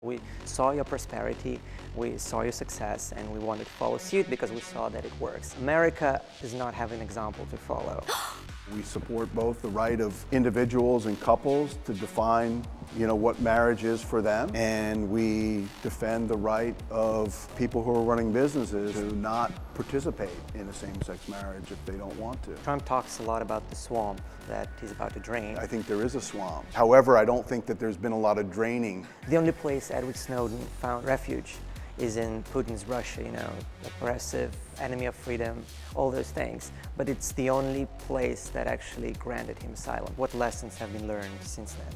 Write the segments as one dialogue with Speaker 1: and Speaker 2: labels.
Speaker 1: We saw your prosperity, we saw your success, and we wanted to follow suit because we saw that it works. America does not have an example to follow.
Speaker 2: We support both the right of individuals and couples to define, what marriage is for them, and we defend the right of people who are running businesses to not participate in a same-sex marriage if they don't want to.
Speaker 1: Trump talks a lot about the swamp that he's about to drain.
Speaker 2: I think there is a swamp. However, I don't think that there's been a lot of draining.
Speaker 1: The only place Edward Snowden found refuge is in Putin's Russia, oppressive, enemy of freedom, all those things. But it's the only place that actually granted him asylum. What lessons have been learned since then?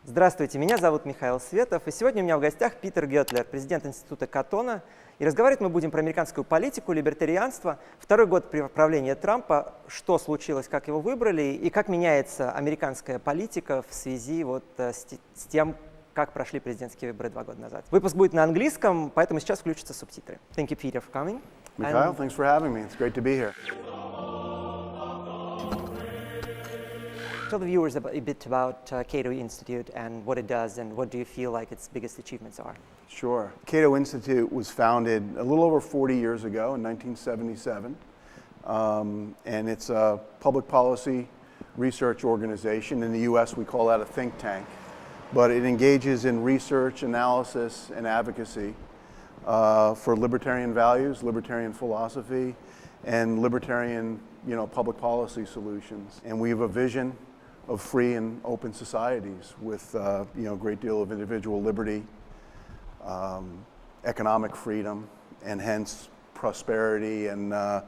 Speaker 1: Здравствуйте, меня зовут Михаил Светов, и сегодня у меня в гостях Питер Goettler, президент Института Каттона. И разговаривать мы будем про американскую политику, либертарианство, второй год правления Трампа, что случилось, как его выбрали, и как меняется американская политика в связи с тем, как прошли президентские выборы 2 года назад. Выпуск будет на английском, поэтому сейчас включатся субтитры. Thank you, Peter, for coming.
Speaker 2: Mikhail, thanks for having me. It's great to be here.
Speaker 1: Tell the viewers a bit about Cato Institute and what it does, and what do you feel like its biggest achievements are?
Speaker 2: Sure. Cato Institute was founded a little over 40 years ago in 1977, and it's a public policy research organization. In the US, we call that a think tank, but it engages in research, analysis, and advocacy for libertarian values, libertarian philosophy, and libertarian, public policy solutions. And we have a vision of free and open societies with, a great deal of individual liberty, economic freedom, and hence prosperity and, a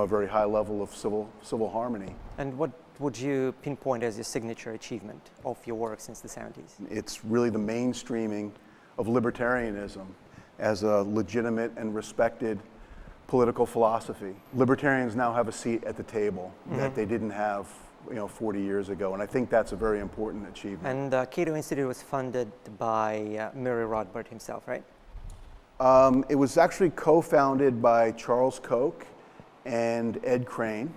Speaker 2: very high level of civil harmony.
Speaker 1: And what would you pinpoint as your signature achievement of your work since the 70s?
Speaker 2: It's really the mainstreaming of libertarianism as a legitimate and respected political philosophy. Libertarians now have a seat at the table that they didn't have 40 years ago, and I think that's a very important achievement.
Speaker 1: And Cato Institute was funded by Murray Rothbard himself, right?
Speaker 2: It was actually co-founded by Charles Koch and Ed Crane,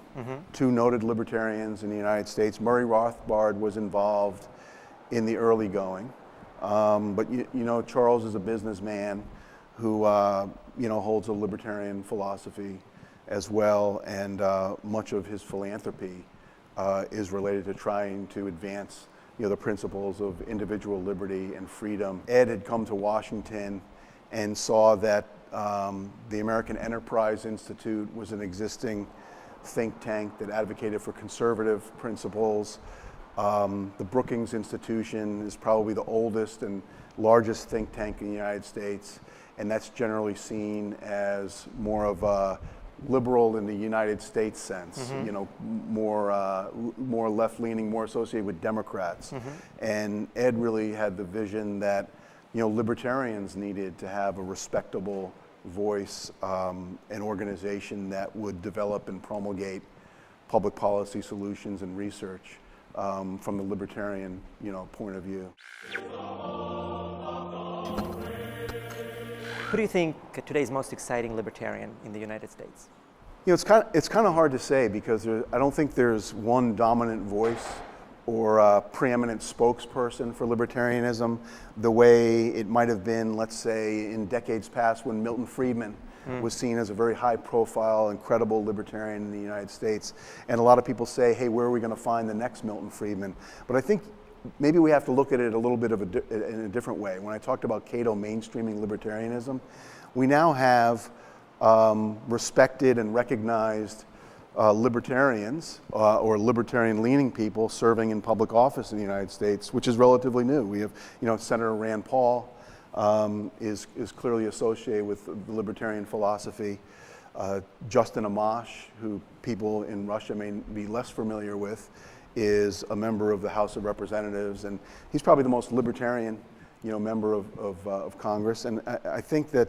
Speaker 2: two noted libertarians in the United States. Murray Rothbard was involved in the early going, but Charles is a businessman who holds a libertarian philosophy as well, and much of his philanthropy is related to trying to advance the principles of individual liberty and freedom. Ed had come to Washington and saw that the American Enterprise Institute was an existing think tank that advocated for conservative principles. The Brookings Institution is probably the oldest and largest think tank in the United States, and that's generally seen as more of a liberal in the United States sense, more left-leaning, more associated with Democrats. And Ed really had the vision that libertarians needed to have a respectable voice, an organization that would develop and promulgate public policy solutions and research from the libertarian point of view.
Speaker 1: Who do you think today's most exciting libertarian in the United States?
Speaker 2: It's kind of hard to say because I don't think there's one dominant voice or a preeminent spokesperson for libertarianism the way it might have been, let's say, in decades past when Milton Friedman was seen as a very high-profile and credible libertarian in the United States. And a lot of people say, hey, where are we going to find the next Milton Friedman? But I think maybe we have to look at it a little bit in a different way. When I talked about Cato mainstreaming libertarianism, we now have respected and recognized libertarians or libertarian-leaning people serving in public office in the United States, which is relatively new. We have, Senator Rand Paul is clearly associated with the libertarian philosophy. Justin Amash, who people in Russia may be less familiar with, is a member of the House of Representatives, and he's probably the most libertarian, member of Congress. And I think that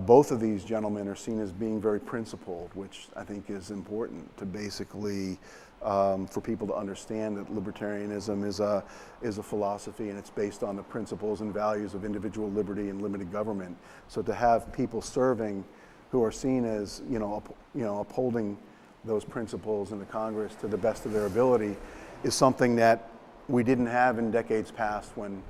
Speaker 2: both of these gentlemen are seen as being very principled, which I think is important to basically for people to understand that libertarianism is a philosophy, and it's based on the principles and values of individual liberty and limited government. So to have people serving who are seen as upholding those principles in the Congress to the best of their ability is something that we didn't have in decades past when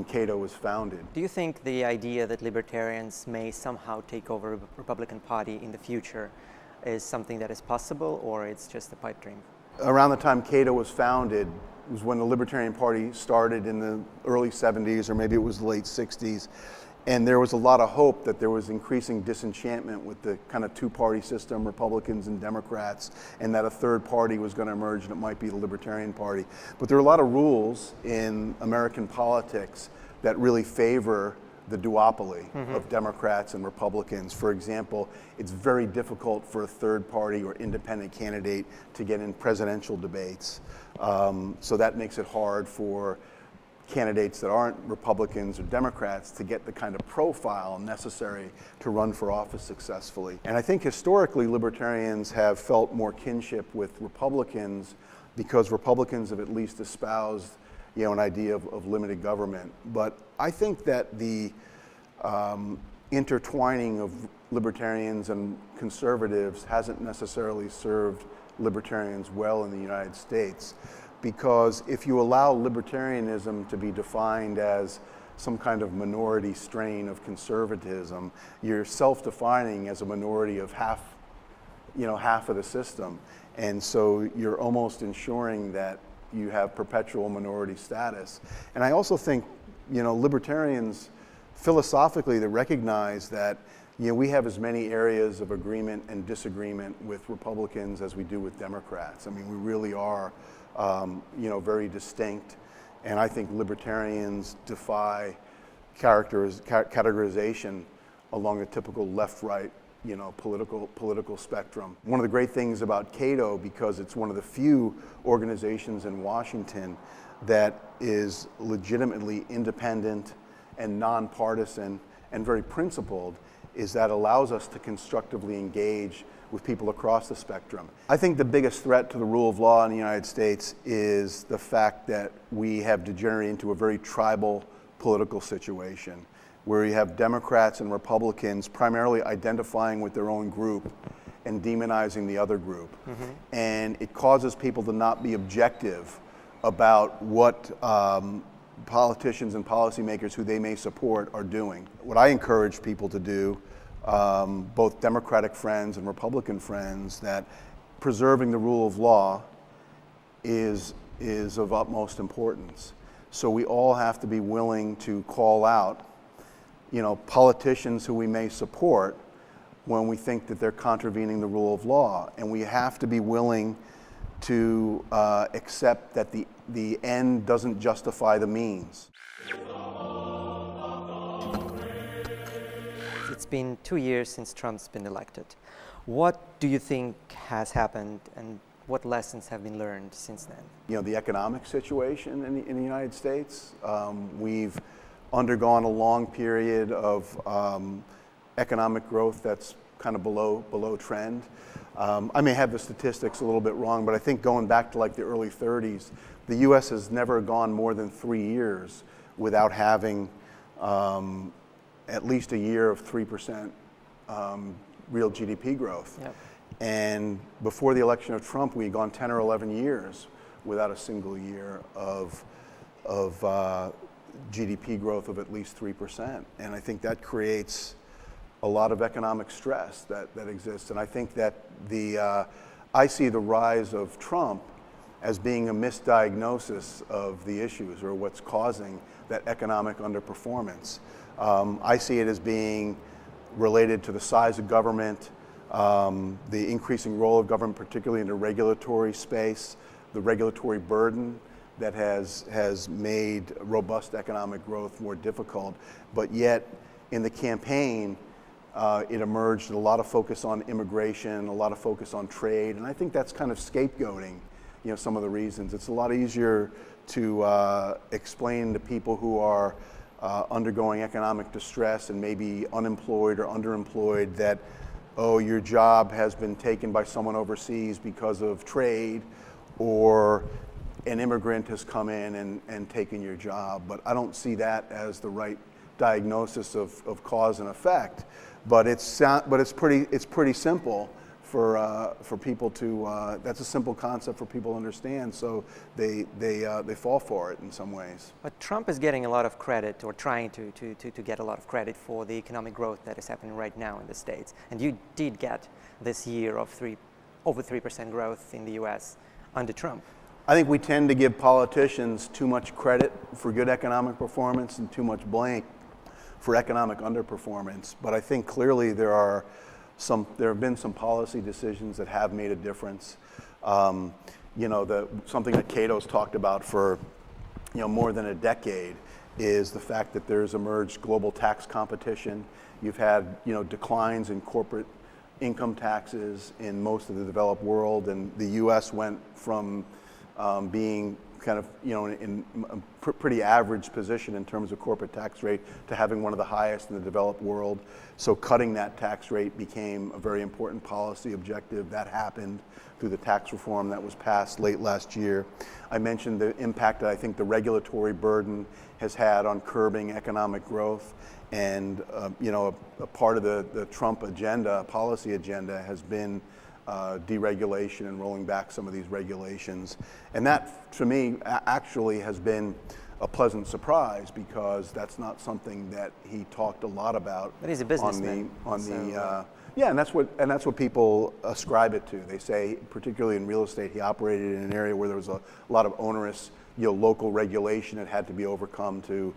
Speaker 2: Cato was founded.
Speaker 1: Do you think the idea that libertarians may somehow take over the Republican Party in the future is something that is possible, or it's just a pipe dream?
Speaker 2: Around the time Cato was founded was when the Libertarian Party started in the early 70s, or maybe it was the late 60s. And there was a lot of hope that there was increasing disenchantment with the kind of two-party system, Republicans and Democrats, and that a third party was going to emerge, and it might be the Libertarian Party. But there are a lot of rules in American politics that really favor the duopoly of Democrats and Republicans. For example, it's very difficult for a third party or independent candidate to get in presidential debates. So that makes it hard for candidates that aren't Republicans or Democrats to get the kind of profile necessary to run for office successfully. And I think historically libertarians have felt more kinship with Republicans because Republicans have at least espoused, an idea of limited government. But I think that the intertwining of libertarians and conservatives hasn't necessarily served libertarians well in the United States. Because if you allow libertarianism to be defined as some kind of minority strain of conservatism, you're self-defining as a minority of half of the system. And so you're almost ensuring that you have perpetual minority status. And I also think, libertarians, philosophically, they recognize that we have as many areas of agreement and disagreement with Republicans as we do with Democrats. I mean, we really are very distinct, and I think libertarians defy categorization along the typical left-right, political spectrum. One of the great things about Cato, because it's one of the few organizations in Washington that is legitimately independent and nonpartisan and very principled, is that allows us to constructively engage with people across the spectrum. I think the biggest threat to the rule of law in the United States is the fact that we have degenerated into a very tribal political situation where you have Democrats and Republicans primarily identifying with their own group and demonizing the other group. And it causes people to not be objective about what politicians and policymakers who they may support are doing. What I encourage people to do, both Democratic friends and Republican friends, that preserving the rule of law is of utmost importance. So we all have to be willing to call out, politicians who we may support when we think that they're contravening the rule of law. And we have to be willing to accept that the end doesn't justify the means.
Speaker 1: It's been 2 years since Trump's been elected. What do you think has happened, and what lessons have been learned since then?
Speaker 2: The economic situation in the United States. We've undergone a long period of economic growth that's kind of below trend. I may have the statistics a little bit wrong, but I think going back to like the early 30s, the U.S. has never gone more than 3 years without having at least a year of 3% real GDP growth.
Speaker 1: Yep.
Speaker 2: And before the election of Trump, we had gone 10 or 11 years without a single year of GDP growth of at least 3%. And I think that creates a lot of economic stress that exists. And I think that I see the rise of Trump as being a misdiagnosis of the issues or what's causing that economic underperformance. I see it as being related to the size of government, the increasing role of government, particularly in the regulatory space, the regulatory burden that has made robust economic growth more difficult. But yet, in the campaign, it emerged a lot of focus on immigration, a lot of focus on trade, and I think that's kind of scapegoating, some of the reasons. It's a lot easier to explain to people who are undergoing economic distress and maybe unemployed or underemployed that, oh, your job has been taken by someone overseas because of trade, or an immigrant has come in and taken your job. But I don't see that as the right diagnosis of cause and effect. But it's pretty simple for people to. That's a simple concept for people to understand. So they fall for it in some ways.
Speaker 1: But Trump is getting a lot of credit, or trying to get a lot of credit for the economic growth that is happening right now in the States. And you did get this year of over 3% growth in the U.S. under Trump.
Speaker 2: I think we tend to give politicians too much credit for good economic performance and too much blame for economic underperformance. But I think clearly there have been some policy decisions that have made a difference. Something that Cato's talked about for more than a decade is the fact that there's emerged global tax competition. You've had declines in corporate income taxes in most of the developed world, and the U.S. went from being kind of in a pretty average position in terms of corporate tax rate to having one of the highest in the developed world. So cutting that tax rate became a very important policy objective. That happened through the tax reform that was passed late last year. I mentioned the impact that I think the regulatory burden has had on curbing economic growth. And a part of the Trump agenda, policy agenda, has been deregulation and rolling back some of these regulations. And that, to me, actually has been a pleasant surprise, because that's not something that he talked a lot about.
Speaker 1: But he's a businessman.
Speaker 2: And that's what people ascribe it to. They say, particularly in real estate, he operated in an area where there was a lot of onerous, local regulation that had to be overcome to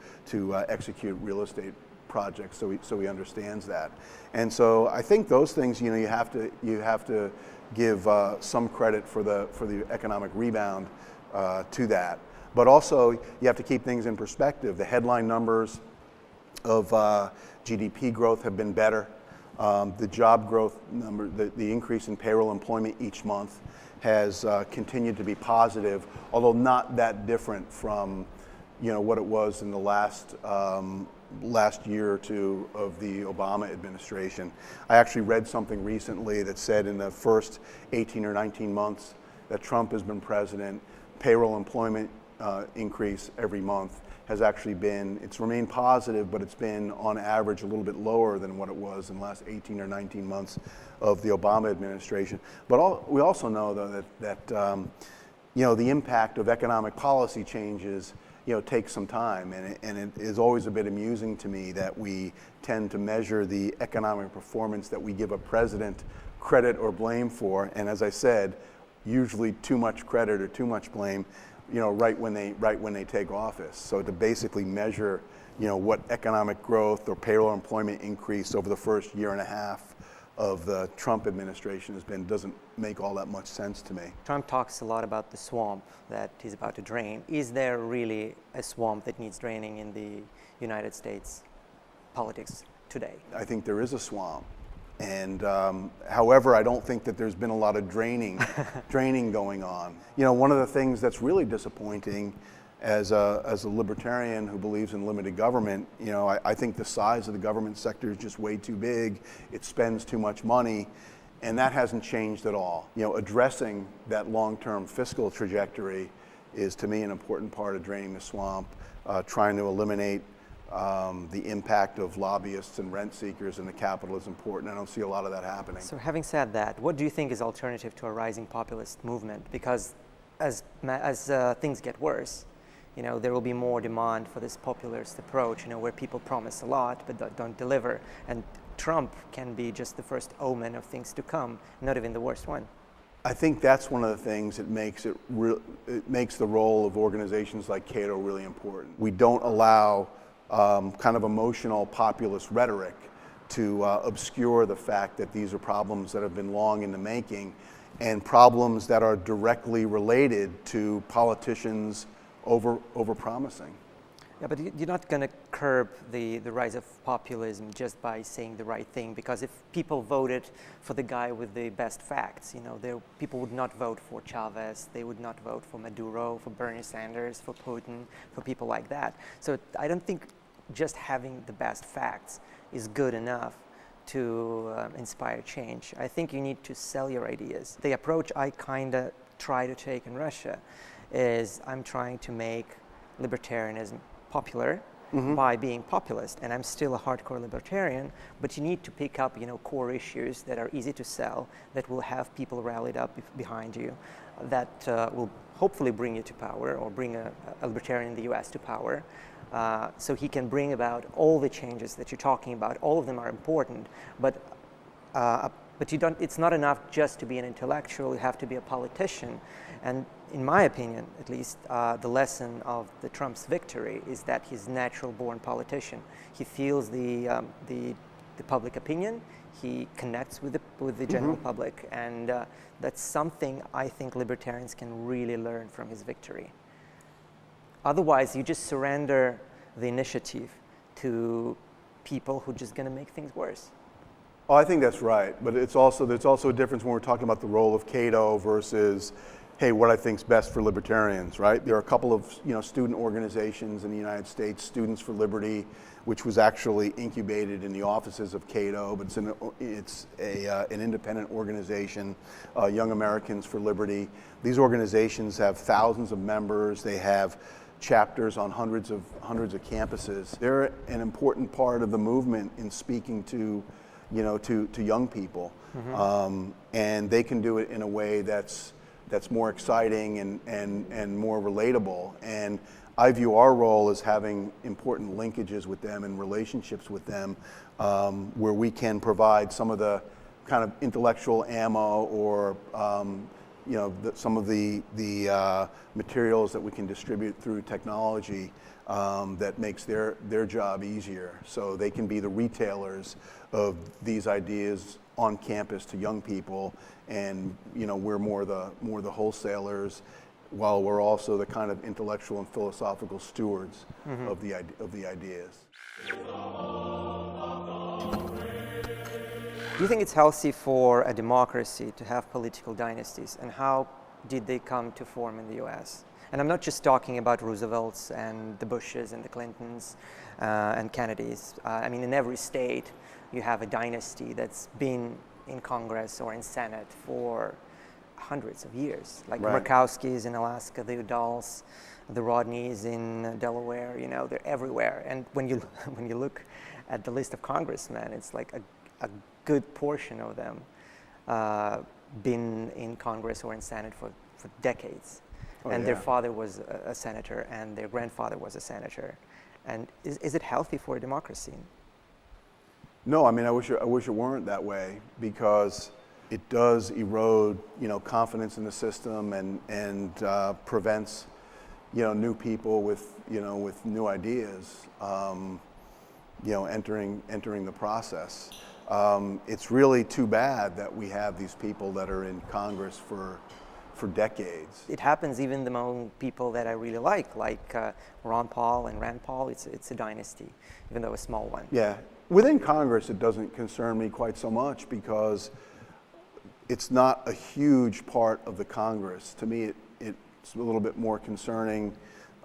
Speaker 2: execute real estate projects. So he understands that. And so I think those things, you have to give some credit for the economic rebound to that. But also you have to keep things in perspective. The headline numbers of GDP growth have been better. The job growth number, the increase in payroll employment each month has continued to be positive, although not that different from what it was in the last year or two of the Obama administration. I actually read something recently that said in the first 18 or 19 months that Trump has been president, payroll employment increase every month has actually it's remained positive, but it's been on average a little bit lower than what it was in the last 18 or 19 months of the Obama administration. But we also know, though, that the impact of economic policy changes takes some time, and it is always a bit amusing to me that we tend to measure the economic performance that we give a president credit or blame for, and as I said, usually too much credit or too much blame, right when they take office. So to basically measure, what economic growth or payroll employment increase over the first year and a half of the Trump administration has been doesn't make all that much sense to me.
Speaker 1: Trump talks a lot about the swamp that he's about to drain. Is there really a swamp that needs draining in the United States politics today?
Speaker 2: I think there is a swamp. And however, I don't think that there's been a lot of draining going on. One of the things that's really disappointing as a libertarian who believes in limited government, I think the size of the government sector is just way too big. It spends too much money, and that hasn't changed at all. Addressing that long-term fiscal trajectory is, to me, an important part of draining the swamp, trying to eliminate the impact of lobbyists and rent seekers in the Capitol is important. I don't see a lot of that happening.
Speaker 1: So having said that, what do you think is alternative to a rising populist movement? Because as things get worse, there will be more demand for this populist approach, where people promise a lot but don't deliver. And Trump can be just the first omen of things to come, not even the worst one.
Speaker 2: I think that's one of the things that makes it makes the role of organizations like Cato really important. We don't allow kind of emotional populist rhetoric to obscure the fact that these are problems that have been long in the making, and problems that are directly related to politicians over-promising.
Speaker 1: Yeah, but you're not going to curb the rise of populism just by saying the right thing, because if people voted for the guy with the best facts, people would not vote for Chavez, they would not vote for Maduro, for Bernie Sanders, for Putin, for people like that. So I don't think just having the best facts is good enough to inspire change. I think you need to sell your ideas. The approach I kind of try to take in Russia is I'm trying to make libertarianism popular by being populist. And I'm still a hardcore libertarian, but you need to pick up, core issues that are easy to sell, that will have people rallied up behind you, that will hopefully bring you to power, or bring a libertarian in the US to power. So he can bring about all the changes that you're talking about. All of them are important, but it's not enough just to be an intellectual. You have to be a politician. And in my opinion, at least, the lesson of the Trump's victory is that he's a natural-born politician. He feels the public opinion. He connects with the general public, and that's something I think libertarians can really learn from his victory. Otherwise, you just surrender the initiative to people who are just going to make things worse.
Speaker 2: Oh, I think that's right, but there's also a difference when we're talking about the role of Cato versus, hey, what I think's best for libertarians, right? There are a couple of student organizations in the United States, Students for Liberty, which was actually incubated in the offices of Cato, but it's an independent organization, Young Americans for Liberty. These organizations have thousands of members. They have chapters on hundreds of campuses. They're an important part of the movement in speaking to young people, and they can do it in a way that's more exciting and more relatable. And I view our role as having important linkages with them and relationships with them, where we can provide some of the kind of intellectual ammo, or some of the materials that we can distribute through technology that makes their job easier, so they can be the retailers of these ideas on campus to young people, and we're more the wholesalers, while we're also the kind of intellectual and philosophical stewards of the ideas.
Speaker 1: Do you think it's healthy for a democracy to have political dynasties, and how did they come to form in the US? And I'm not just talking about Roosevelt's and the Bushes and the Clintons and Kennedys. I mean, in every state, you have a dynasty that's been in Congress or in Senate for hundreds of years, like
Speaker 2: right.
Speaker 1: Murkowski's in Alaska, the Udalls, the Rodneys in Delaware. They're everywhere. And when you look at the list of congressmen, it's like a good portion of them been in Congress or in Senate for decades. Their father was a senator, and their grandfather was a senator. And is it healthy for a democracy?
Speaker 2: No, I mean, I wish it weren't that way, because it does erode, confidence in the system, and prevents, new people with new ideas, entering the process. It's really too bad that we have these people that are in Congress for decades.
Speaker 1: It happens even among people that I really like Ron Paul and Rand Paul. It's a dynasty, even though a small one.
Speaker 2: Yeah. Within Congress, it doesn't concern me quite so much, because it's not a huge part of the Congress. To me, it's a little bit more concerning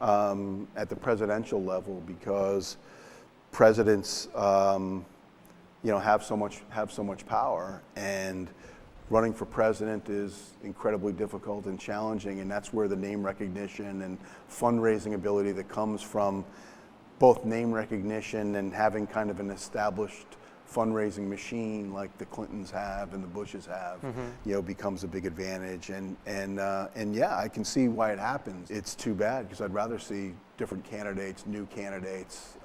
Speaker 2: at the presidential level, because presidents, have so much power, and running for president is incredibly difficult and challenging, and that's where the name recognition and fundraising ability that comes from both name recognition and having kind of an established fundraising machine like the Clintons have and the Bushes have, becomes a big advantage. And yeah, I can see why it happens. It's too bad, because I'd rather see different candidates, new candidates.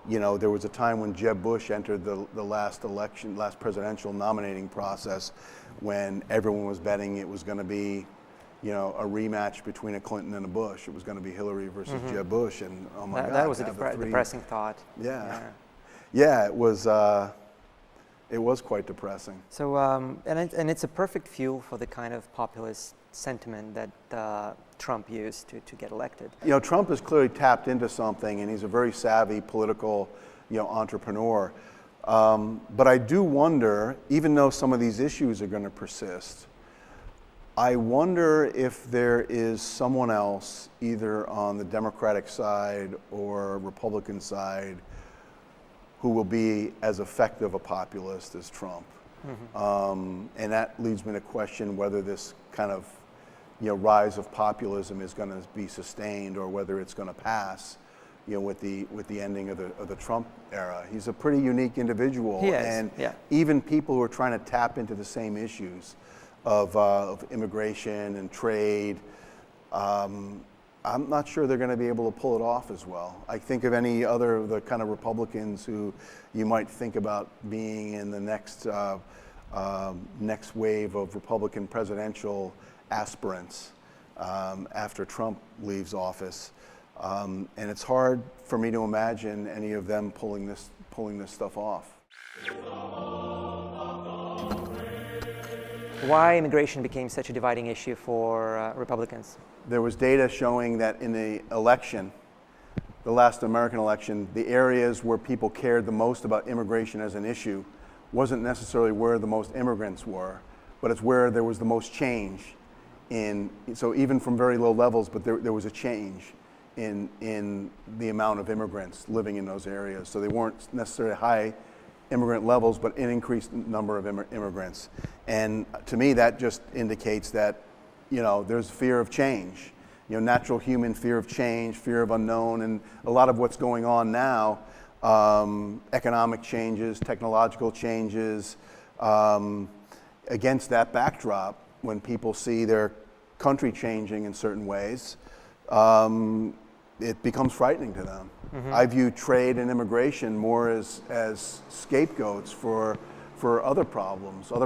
Speaker 2: There was a time when Jeb Bush entered the last presidential nominating process, when everyone was betting it was going to be, a rematch between a Clinton and a Bush. It was going to be Hillary versus Jeb Bush, and oh my God,
Speaker 1: that was a depressing thought.
Speaker 2: Yeah, it was quite depressing.
Speaker 1: So, and it's a perfect fuel for the kind of populist sentiment that Trump used to get elected.
Speaker 2: Trump has clearly tapped into something, and he's a very savvy political, entrepreneur. But I do wonder, even though some of these issues are going to persist, I wonder if there is someone else, either on the Democratic side or Republican side, who will be as effective a populist as Trump. And that leads me to question whether this kind of rise of populism is going to be sustained, or whether it's going to pass, with the ending of the Trump era. He's a pretty unique individual,
Speaker 1: He is,
Speaker 2: and
Speaker 1: yeah.
Speaker 2: even people who are trying to tap into the same issues of immigration and trade, I'm not sure they're going to be able to pull it off as well. I think of any other of the kind of Republicans who you might think about being in the next wave of Republican presidential aspirants after Trump leaves office. And it's hard for me to imagine any of them pulling this stuff off.
Speaker 1: Why immigration became such a dividing issue for Republicans?
Speaker 2: There was data showing that in the election, the last American election, the areas where people cared the most about immigration as an issue wasn't necessarily where the most immigrants were, but it's where there was the most change so even from very low levels, but there was a change in the amount of immigrants living in those areas. So they weren't necessarily high immigrant levels, but an increased number of immigrants. And to me, that just indicates that, there's fear of change, natural human fear of change, fear of unknown, and a lot of what's going on now, economic changes, technological changes, against that backdrop, when people see their country changing in certain ways, it becomes frightening to them. Mm-hmm. I view trade and immigration more as scapegoats for other problems that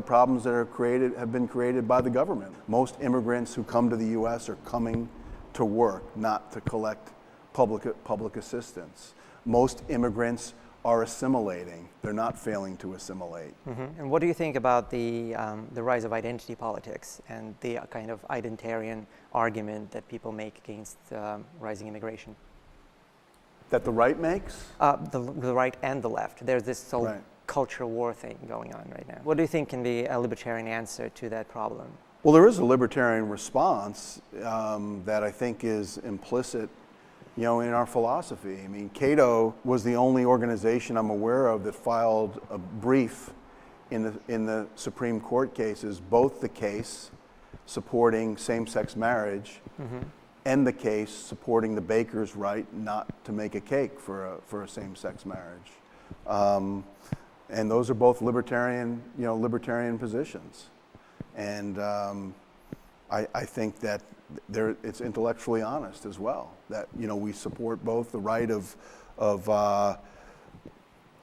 Speaker 2: have been created by the government. Most immigrants who come to the U.S. are coming to work, not to collect public assistance. Most immigrants are assimilating. They're not failing to assimilate.
Speaker 1: Mm-hmm. And what do you think about the rise of identity politics and the kind of identitarian argument that people make against rising immigration?
Speaker 2: That the right makes?
Speaker 1: The right and the left. There's this whole culture war thing going on right now. What do you think can be a libertarian answer to that problem?
Speaker 2: Well, there is a libertarian response that I think is implicit, in our philosophy. I mean, Cato was the only organization I'm aware of that filed a brief in the Supreme Court cases, both the case supporting same-sex marriage mm-hmm. and the case supporting the baker's right not to make a cake for a same-sex marriage. And those are both libertarian positions. And I think that it's intellectually honest as well, that we support both the right of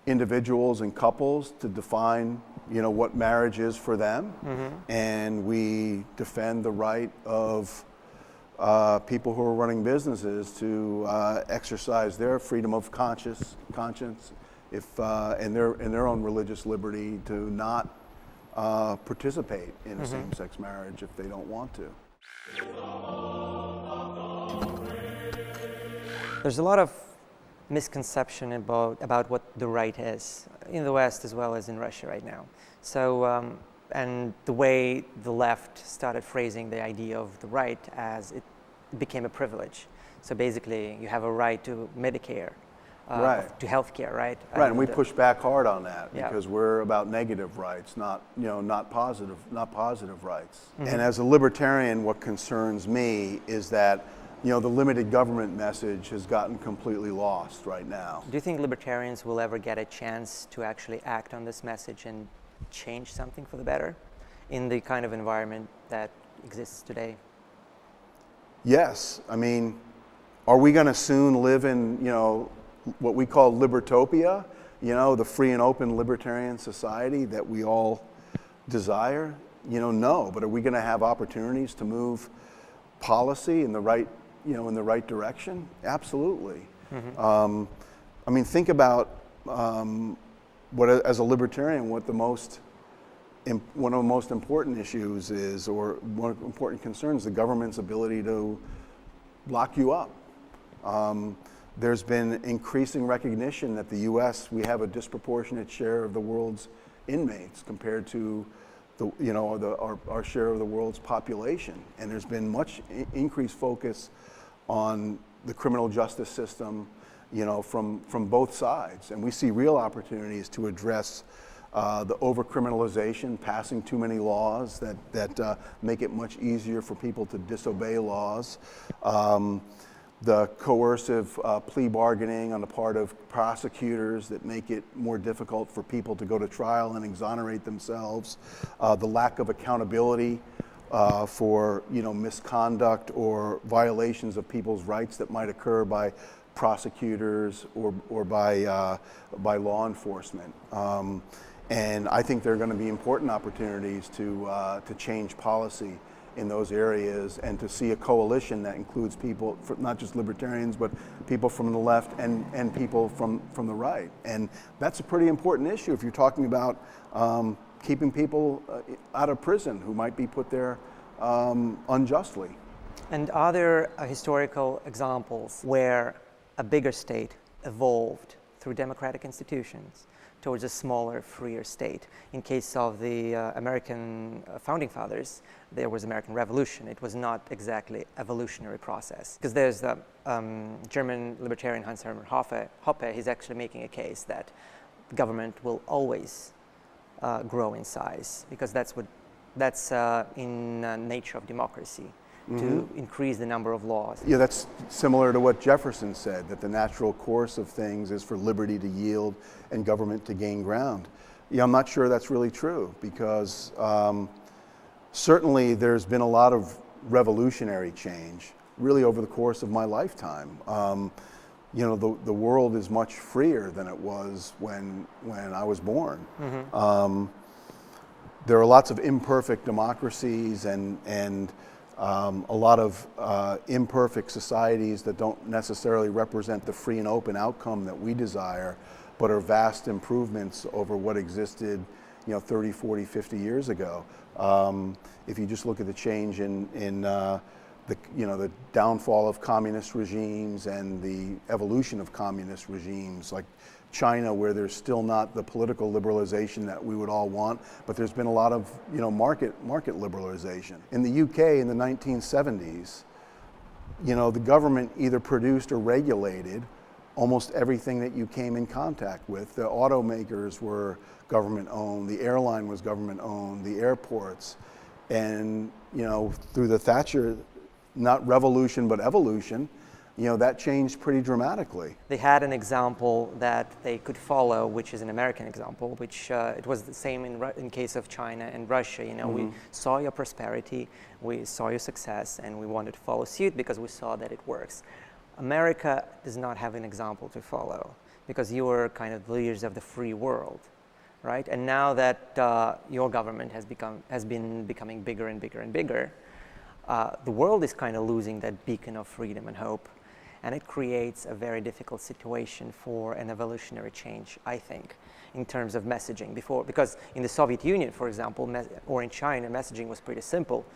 Speaker 2: individuals and couples to define what marriage is for them, mm-hmm. and we defend the right of people who are running businesses to exercise their freedom of conscience, and their own religious liberty to not participate in a mm-hmm. same-sex marriage if they don't want to.
Speaker 1: There's a lot of misconception about what the right is in the West as well as in Russia right now. So, and the way the left started phrasing the idea of the right as it became a privilege. So basically, you have a right to Medicare, to healthcare, right?
Speaker 2: Right, and we push back hard on that because we're about negative rights, not positive rights. Mm-hmm. And as a libertarian, what concerns me is that the limited government message has gotten completely lost right now.
Speaker 1: Do you think libertarians will ever get a chance to actually act on this message and change something for the better in the kind of environment that exists today?
Speaker 2: Yes. I mean, are we going to soon live in, what we call libertopia, the free and open libertarian society that we all desire? No. But are we going to have opportunities to move policy in the right direction? Absolutely. Mm-hmm. I mean, think about as a libertarian, one of the most important issues is, or one of the important concerns, the government's ability to lock you up. There's been increasing recognition that the U.S., we have a disproportionate share of the world's inmates compared to our share of the world's population. And there's been much increased focus on the criminal justice system, from both sides. And we see real opportunities to address the over-criminalization, passing too many laws that make it much easier for people to disobey laws. the coercive plea bargaining on the part of prosecutors that make it more difficult for people to go to trial and exonerate themselves, the lack of accountability for misconduct or violations of people's rights that might occur by prosecutors or by law enforcement. And I think there are going to be important opportunities to change policy in those areas and to see a coalition that includes people, not just libertarians, but people from the left and people from the right. And that's a pretty important issue if you're talking about keeping people out of prison who might be put there unjustly.
Speaker 1: And are there historical examples where a bigger state evolved through democratic institutions towards a smaller, freer state? In case of the American founding fathers, there was American Revolution. It was not exactly evolutionary process. Because there's the German libertarian Hans-Hermann Hoppe, he's actually making a case that government will always grow in size, because that's in nature of democracy. To increase the number of laws.
Speaker 2: Yeah, that's similar to what Jefferson said, that the natural course of things is for liberty to yield and government to gain ground. Yeah, I'm not sure that's really true, because certainly there's been a lot of revolutionary change really over the course of my lifetime. The world is much freer than it was when I was born. There are lots of imperfect democracies and a lot of imperfect societies that don't necessarily represent the free and open outcome that we desire, but are vast improvements over what existed 30, 40, 50 years ago. If you just look at the change in the downfall of communist regimes and the evolution of communist regimes, like China, where there's still not the political liberalization that we would all want, but there's been a lot of market liberalization. In the UK in the 1970s, the government either produced or regulated almost everything that you came in contact with. The automakers were government owned, the airline was government owned, the airports, and through the Thatcher, not revolution but evolution, that changed pretty dramatically.
Speaker 1: They had an example that they could follow, which is an American example, which it was the same in case of China and Russia. We saw your prosperity, we saw your success, and we wanted to follow suit because we saw that it works. America does not have an example to follow because you were kind of the leaders of the free world, right? And now that your government has been becoming bigger and bigger and bigger, the world is kind of losing that beacon of freedom and hope. And it creates a very difficult situation for an evolutionary change, I think, in terms of messaging. Because in the Soviet Union, for example, or in China, messaging was pretty simple.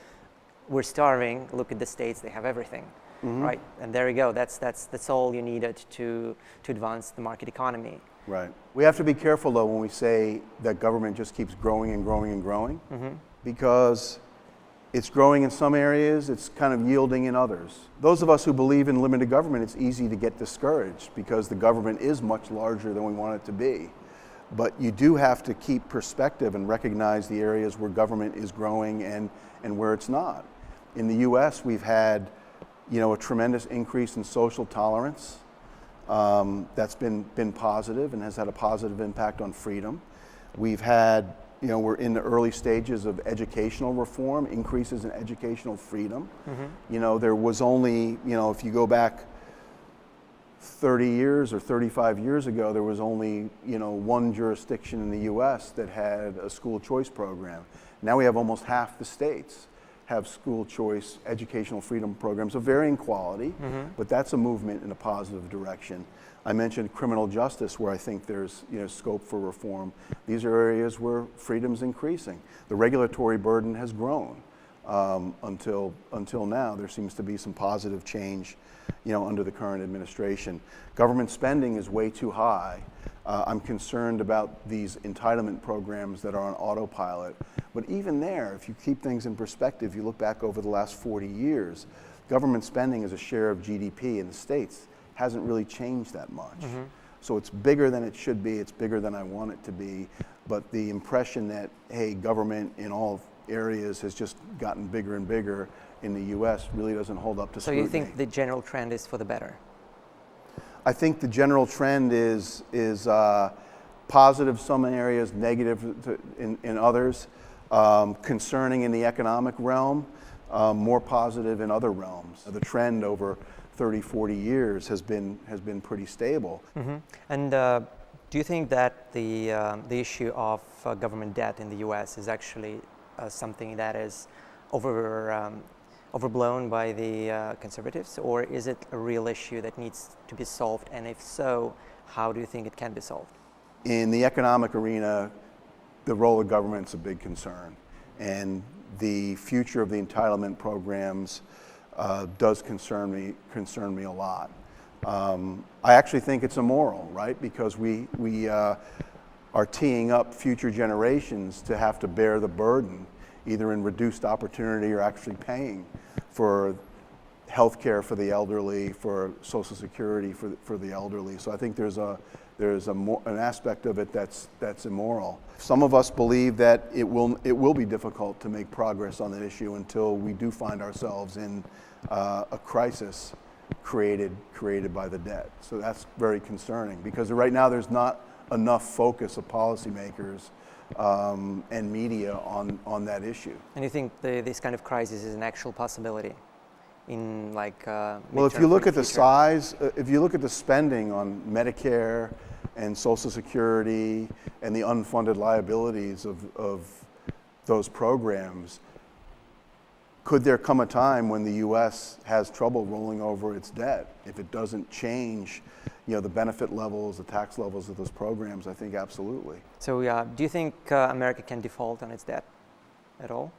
Speaker 1: We're starving, look at the states, they have everything, right? And there you go, that's all you needed to advance the market economy.
Speaker 2: Right. We have to be careful, though, when we say that government just keeps growing and growing and growing, because it's growing in some areas, it's kind of yielding in others. Those of us who believe in limited government, it's easy to get discouraged because the government is much larger than we want it to be. But you do have to keep perspective and recognize the areas where government is growing and where it's not. In the US, we've had a tremendous increase in social tolerance. That's been positive and has had a positive impact on freedom. We've had we're in the early stages of educational reform, increases in educational freedom. There was only, if you go back 30 years or 35 years ago, there was only, one jurisdiction in the US that had a school choice program. Now we have almost half the states have school choice educational freedom programs of varying quality, but that's a movement in a positive direction. I mentioned criminal justice, where I think there's scope for reform. These are areas where freedom's increasing. The regulatory burden has grown until now. There seems to be some positive change, under the current administration. Government spending is way too high. I'm concerned about these entitlement programs that are on autopilot. But even there, if you keep things in perspective, you look back over the last 40 years, government spending as a share of GDP in the states hasn't really changed that much. So it's bigger than it should be, it's bigger than I want it to be, but the impression that, hey, government in all areas has just gotten bigger and bigger in the U.S. really doesn't hold up to scrutiny.
Speaker 1: So you think the general trend is for the better?
Speaker 2: I think the general trend is positive some areas, negative in others, concerning in the economic realm, more positive in other realms. The trend over 30, 40 years has been pretty stable.
Speaker 1: Mm-hmm. And do you think that the issue of government debt in the U.S. is actually something that is overblown by the conservatives, or is it a real issue that needs to be solved? And if so, how do you think it can be solved?
Speaker 2: In the economic arena, the role of government is a big concern, and the future of the entitlement programs does concern me a lot. I actually think it's immoral, right? Because we are teeing up future generations to have to bear the burden, either in reduced opportunity or actually paying for health care for the elderly, for Social Security for the elderly. So I think there's an aspect of it that's immoral. Some of us believe that it will be difficult to make progress on that issue until we do find ourselves in a crisis created by the debt. So that's very concerning, because right now there's not enough focus of policymakers and media on that issue.
Speaker 1: And you think this kind of crisis is an actual possibility in
Speaker 2: well, if you look at the size, if you look at the spending on Medicare and Social Security and the unfunded liabilities of those programs, could there come a time when the U.S. has trouble rolling over its debt if it doesn't change, the benefit levels, the tax levels of those programs? I think absolutely.
Speaker 1: So do you think America can default on its debt at all?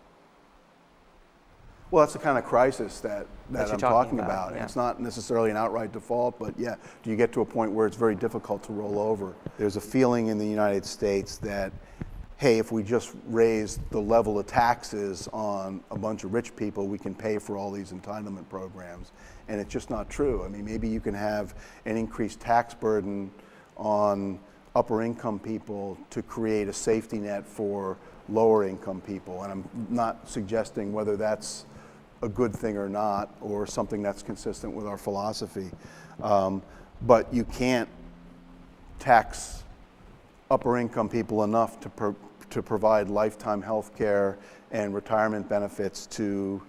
Speaker 2: Well, that's the kind of crisis that I'm talking about.
Speaker 1: Yeah.
Speaker 2: It's not necessarily an outright default, but yeah, do you get to a point where it's very difficult to roll over? There's a feeling in the United States that, hey, if we just raise the level of taxes on a bunch of rich people, we can pay for all these entitlement programs. And it's just not true. I mean, maybe you can have an increased tax burden on upper income people to create a safety net for lower income people. And I'm not suggesting whether that's a good thing or not, or something that's consistent with our philosophy. But you can't tax upper income people enough to provide lifetime health care and retirement benefits to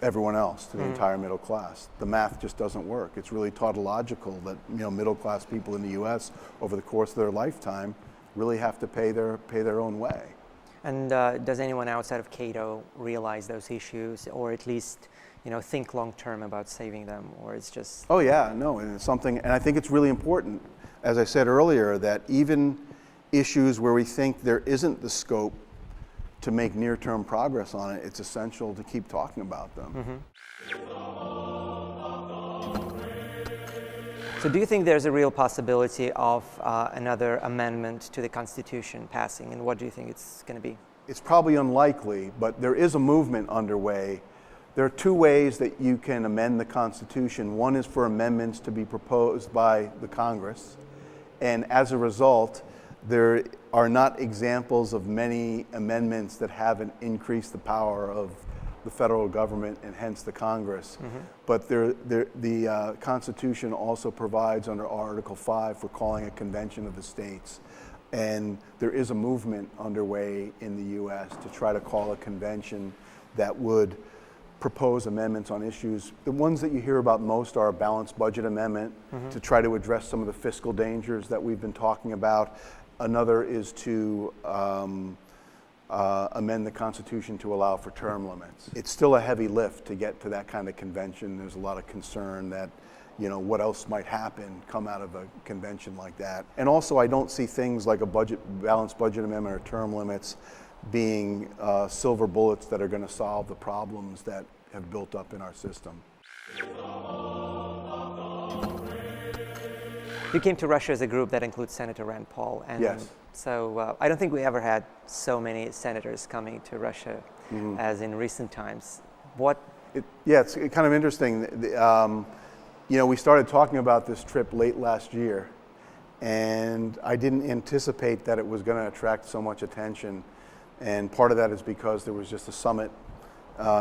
Speaker 2: everyone else, to the entire middle class. The math just doesn't work. It's really tautological that middle class people in the U.S. over the course of their lifetime really have to pay their own way. And
Speaker 1: does anyone outside of Cato realize those issues, or at least think long term about saving them, or it's just?
Speaker 2: Oh yeah, no, and it's something, and I think it's really important, as I said earlier, that even issues where we think there isn't the scope to make near-term progress on it, it's essential to keep talking about them.
Speaker 1: Mm-hmm. So do you think there's a real possibility of another amendment to the Constitution passing, and what do you think it's going to be?
Speaker 2: It's probably unlikely, but there is a movement underway. There are two ways that you can amend the Constitution. One is for amendments to be proposed by the Congress, and as a result, there are not examples of many amendments that haven't increased the power of the federal government and hence the Congress. Mm-hmm. But the Constitution also provides under Article 5 for calling a convention of the states. And there is a movement underway in the U.S. to try to call a convention that would propose amendments on issues. The ones that you hear about most are a balanced budget amendment to try to address some of the fiscal dangers that we've been talking about. Another is to amend the Constitution to allow for term limits. It's still a heavy lift to get to that kind of convention. There's a lot of concern that, what else might happen come out of a convention like that. And also, I don't see things like a balanced budget amendment or term limits being silver bullets that are going to solve the problems that have built up in our system.
Speaker 1: You came to Russia as a group that includes Senator Rand Paul. And
Speaker 2: yes.
Speaker 1: So I don't think we ever had so many senators coming to Russia as in recent times.
Speaker 2: It's kind of interesting. We started talking about this trip late last year, and I didn't anticipate that it was going to attract so much attention. And part of that is because there was just a summit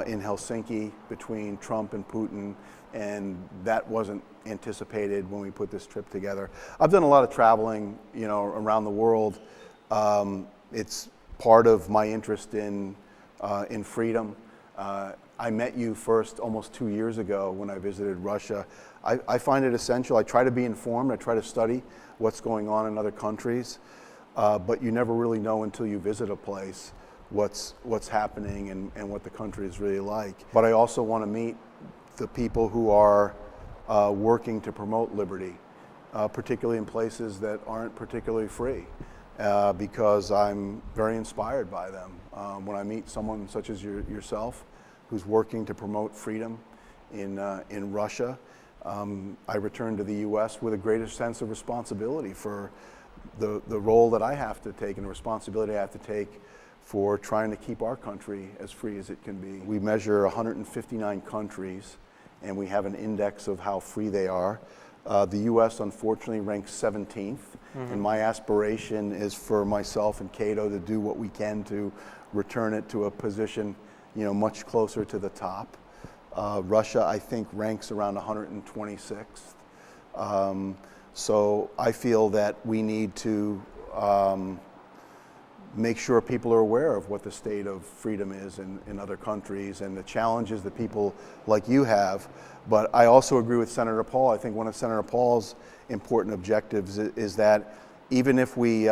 Speaker 2: in Helsinki between Trump and Putin, and that wasn't anticipated when we put this trip together. I've done a lot of traveling, around the world. It's part of my interest in freedom. I met you first almost 2 years ago when I visited Russia. I find it essential. I try to be informed. I try to study what's going on in other countries, but you never really know until you visit a place what's happening and what the country is really like. But I also want to meet the people who are working to promote liberty, particularly in places that aren't particularly free, because I'm very inspired by them. When I meet someone such as yourself, who's working to promote freedom in Russia, I return to the U.S. with a greater sense of responsibility for the role that I have to take and the responsibility I have to take for trying to keep our country as free as it can be. We measure 159 countries, and we have an index of how free they are. The U.S. unfortunately ranks 17th, and my aspiration is for myself and Cato to do what we can to return it to a position, much closer to the top. Russia, I think, ranks around 126th. So I feel that we need to make sure people are aware of what the state of freedom is in other countries and the challenges that people like you have. But I also agree with Senator Paul. I think one of Senator Paul's important objectives is that even if we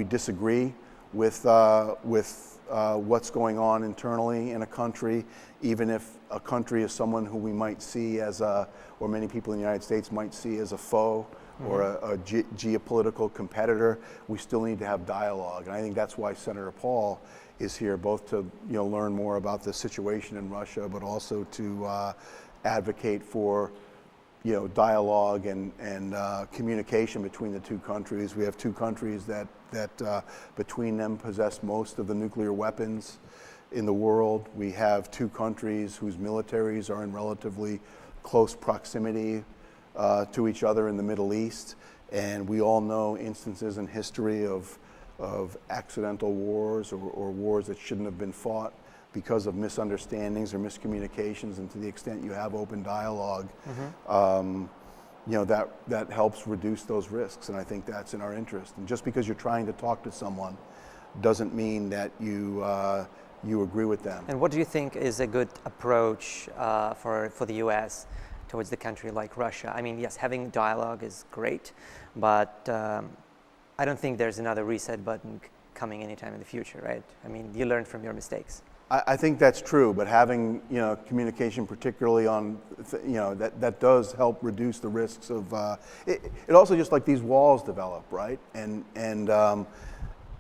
Speaker 2: disagree with what's going on internally in a country, even if a country is someone who we might see as or many people in the United States might see as a foe, or a geopolitical competitor, we still need to have dialogue. And I think that's why Senator Paul is here, both to learn more about the situation in Russia, but also to advocate for dialogue and communication between the two countries. We have two countries that between them possess most of the nuclear weapons in the world. We have two countries whose militaries are in relatively close proximity to each other in the Middle East, and we all know instances in history of accidental wars or wars that shouldn't have been fought because of misunderstandings or miscommunications. And to the extent you have open dialogue, that helps reduce those risks, and I think that's in our interest. And just because you're trying to talk to someone doesn't mean that you agree with them.
Speaker 1: And what do you think is a good approach for the U.S. towards the country like Russia? I mean, yes, having dialogue is great, but I don't think there's another reset button coming anytime in the future, right? I mean, you learn from your mistakes.
Speaker 2: I think that's true, but having communication, particularly on that does help reduce the risks of it also, just like these walls develop, right? And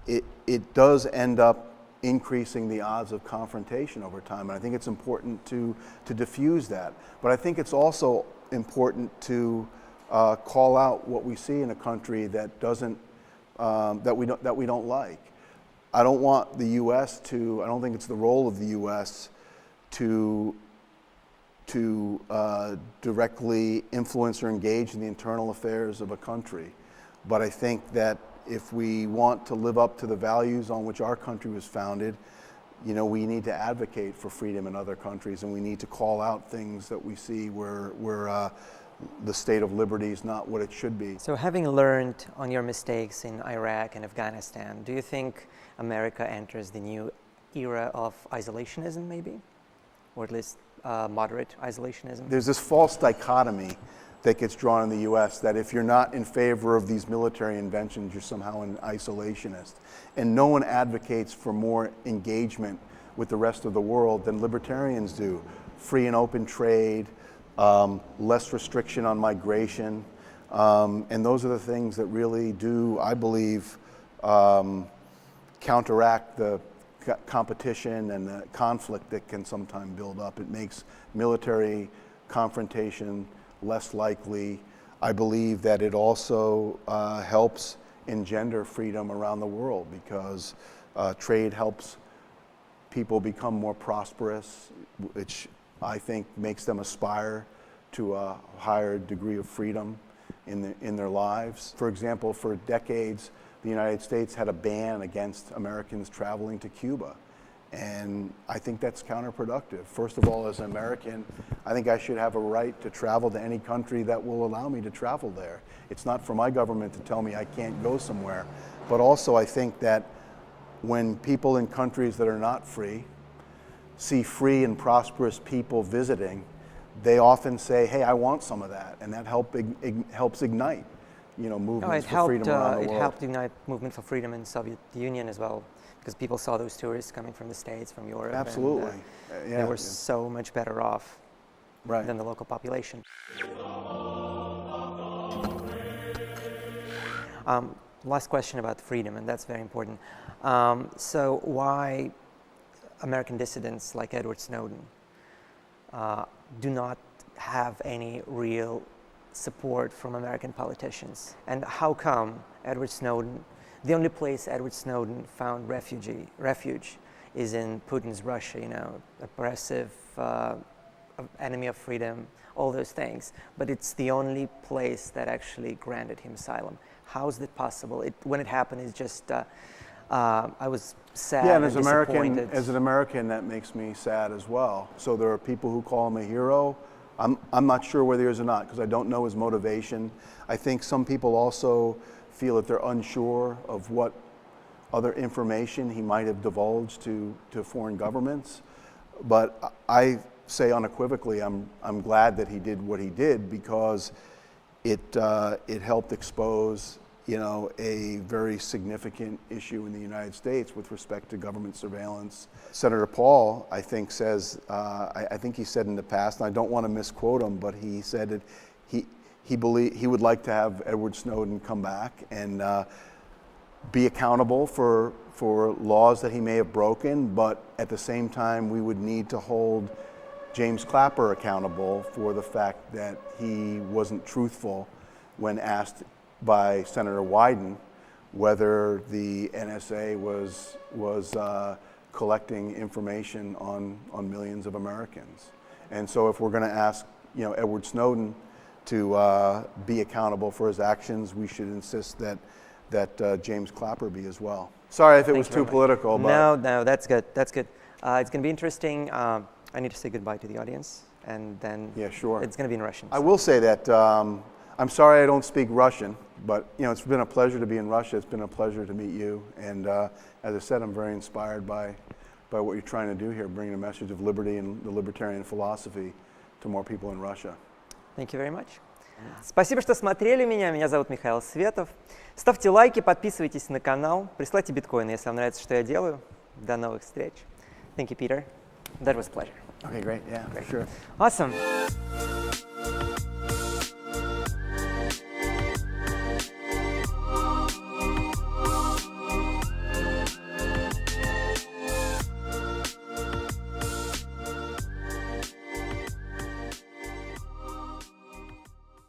Speaker 2: it does end up increasing the odds of confrontation over time, and I think it's important to diffuse that. But I think it's also important to call out what we see in a country that doesn't that we don't like. I don't want the U.S. to. I don't think it's the role of the U.S. to directly influence or engage in the internal affairs of a country. But I think that if we want to live up to the values on which our country was founded, we need to advocate for freedom in other countries, and we need to call out things that we see where the state of liberty is not what it should be.
Speaker 1: So having learned on your mistakes in Iraq and Afghanistan, do you think America enters the new era of isolationism maybe? Or at least moderate isolationism?
Speaker 2: There's this false dichotomy that gets drawn in the U.S. that if you're not in favor of these military inventions, you're somehow an isolationist. And no one advocates for more engagement with the rest of the world than libertarians do. Free and open trade, less restriction on migration, and those are the things that really do, I believe, counteract the competition and the conflict that can sometimes build up. It makes military confrontation less likely. I believe that it also helps engender freedom around the world, because trade helps people become more prosperous, which I think makes them aspire to a higher degree of freedom in their lives. For example, for decades, the United States had a ban against Americans traveling to Cuba. And I think that's counterproductive. First of all, as an American, I think I should have a right to travel to any country that will allow me to travel there. It's not for my government to tell me I can't go somewhere. But also I think that when people in countries that are not free see free and prosperous people visiting, they often say, hey, I want some of that. And that helps ignite, movements for freedom around the world.
Speaker 1: It helped ignite movement for freedom in the Soviet Union as well, because people saw those tourists coming from the States, from Europe.
Speaker 2: Absolutely.
Speaker 1: And, they were so much better off than the local population. Last question about freedom, and that's very important. So why American dissidents like Edward Snowden do not have any real support from American politicians? And how come Edward Snowden, the only place Edward Snowden found refuge is in Putin's Russia, oppressive, enemy of freedom, all those things. But it's the only place that actually granted him asylum. How is that possible? When it happened, it's just, I was sad and disappointed.
Speaker 2: As an American, that makes me sad as well. So there are people who call him a hero. I'm not sure whether he is or not, because I don't know his motivation. I think some people also feel that they're unsure of what other information he might have divulged to foreign governments. But I say unequivocally, I'm glad that he did what he did, because it helped expose a very significant issue in the United States with respect to government surveillance. Senator Paul, I think, says, I think he said in the past, and I don't want to misquote him, but he said that he would like to have Edward Snowden come back and be accountable for laws that he may have broken, but at the same time we would need to hold James Clapper accountable for the fact that he wasn't truthful when asked by Senator Wyden whether the NSA was collecting information on millions of Americans. And so if we're going to ask Edward Snowden to be accountable for his actions, we should insist that James Clapper be as well. Sorry if it was too political. But
Speaker 1: no, that's good. That's good. It's going to be interesting. I need to say goodbye to the audience, and then it's going to be in Russian.
Speaker 2: I will say that I'm sorry I don't speak Russian, but it's been a pleasure to be in Russia. It's been a pleasure to meet you, and as I said, I'm very inspired by what you're trying to do here, bringing a message of liberty and the libertarian philosophy to more people in Russia.
Speaker 1: Thank you very much. Спасибо, что смотрели меня. Меня зовут Михаил Светов. Ставьте лайки, подписывайтесь на канал, присылайте биткоины, если вам нравится, что я делаю. До новых встреч. Thank you, Peter. That was a pleasure.
Speaker 2: Okay, great. Yeah, sure.
Speaker 1: Awesome.